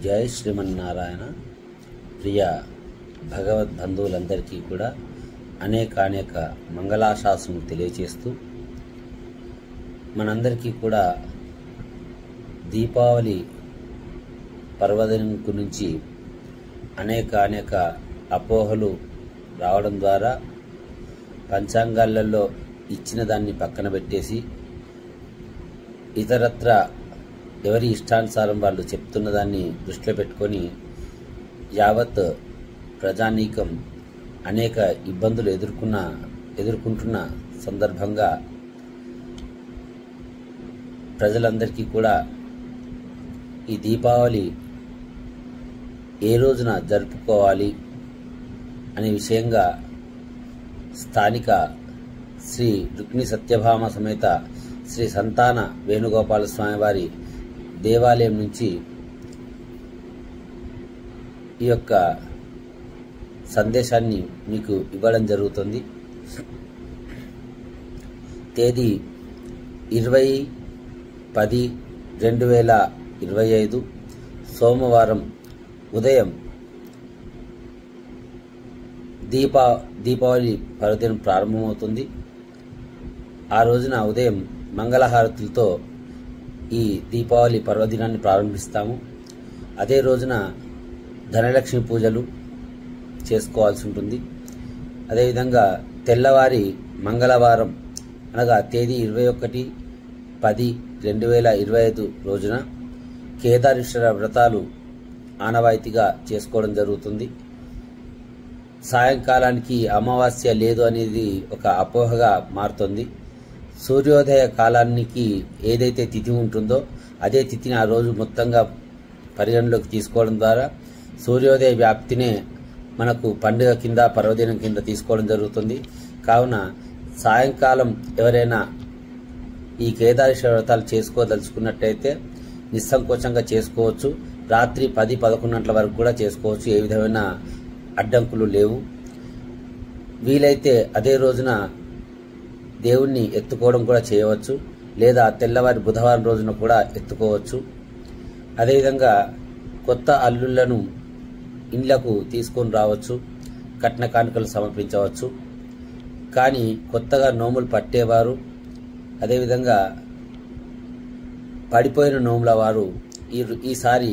జై శ్రీమన్నారాయణ. ప్రియ భగవద్ బంధువులందరికీ కూడా అనేక మంగళాశాసనలు తెలియజేస్తూ మనందరికీ కూడా దీపావళి పర్వదినం గురించి అనేక అపోహలు రావడం ద్వారా పంచాంగాలలో ఇచ్చిన దాన్ని పక్కన పెట్టేసి ఇతరత్ర ఎవరి ఇష్టానుసారం వాళ్ళు చెప్తున్న దాన్ని దృష్టిలో పెట్టుకొని యావత్ ప్రజానీకం అనేక ఇబ్బందులు ఎదుర్కొంటున్న సందర్భంగా ప్రజలందరికీ కూడా ఈ దీపావళి ఏ రోజున జరుపుకోవాలి అనే విషయంగా స్థానిక శ్రీ రుక్మిణి సత్యభామ సమేత శ్రీ సంతాన వేణుగోపాల స్వామి వారి దేవాలయం నుంచి ఈ యొక్క సందేశాన్ని మీకు ఇవ్వడం జరుగుతుంది. తేదీ 20/10/2025 సోమవారం ఉదయం దీపావళి పర్వదినం ప్రారంభమవుతుంది. ఆ రోజున ఉదయం మంగళహారతులతో ఈ దీపావళి పర్వదినాన్ని ప్రారంభిస్తాము. అదే రోజున ధనలక్ష్మి పూజలు చేసుకోవాల్సి ఉంటుంది. అదేవిధంగా తెల్లవారి మంగళవారం అనగా తేదీ 21/10/2025 రోజున కేదారేశ్వర వ్రతాలు ఆనవాయితీగా చేసుకోవడం జరుగుతుంది. సాయంకాలానికి అమావాస్య లేదు అనేది ఒక అపోహగా మారుతుంది. సూర్యోదయ కాలానికి ఏదైతే తిథి ఉంటుందో అదే తిథిని ఆ రోజు మొత్తంగా పరిగణలోకి తీసుకోవడం ద్వారా సూర్యోదయ వ్యాప్తినే మనకు పండుగ కింద పర్వదినం కింద తీసుకోవడం జరుగుతుంది. కావున సాయంకాలం ఎవరైనా ఈ కేదారేశ్వర వ్రతాలు చేసుకోదలుచుకున్నట్టయితే నిస్సంకోచంగా చేసుకోవచ్చు. రాత్రి 10-11 గంటల వరకు కూడా చేసుకోవచ్చు. ఏ విధమైన అడ్డంకులు లేవు. వీలైతే అదే రోజున దేవుణ్ణి ఎత్తుకోవడం కూడా చేయవచ్చు, లేదా తెల్లవారి బుధవారం రోజున కూడా ఎత్తుకోవచ్చు. అదేవిధంగా కొత్త అల్లుళ్లను ఇండ్లకు తీసుకొని రావచ్చు, కట్న కానుకలు సమర్పించవచ్చు. కానీ కొత్తగా నోములు పట్టేవారు, అదేవిధంగా పడిపోయిన నోముల వారు ఈసారి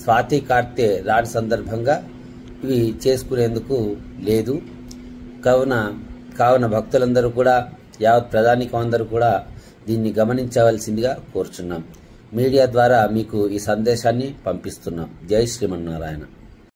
స్వాతి కార్తె రాని సందర్భంగా ఇవి చేసుకునేందుకు లేదు. కావున భక్తులందరూ కూడా యావత్ ప్రజానీకం అందరూ కూడా దీన్ని గమనించవలసిందిగా కోరుచున్నాం. మీడియా ద్వారా మీకు ఈ సందేశాన్ని పంపిస్తున్నాం. జై శ్రీమన్నారాయణ.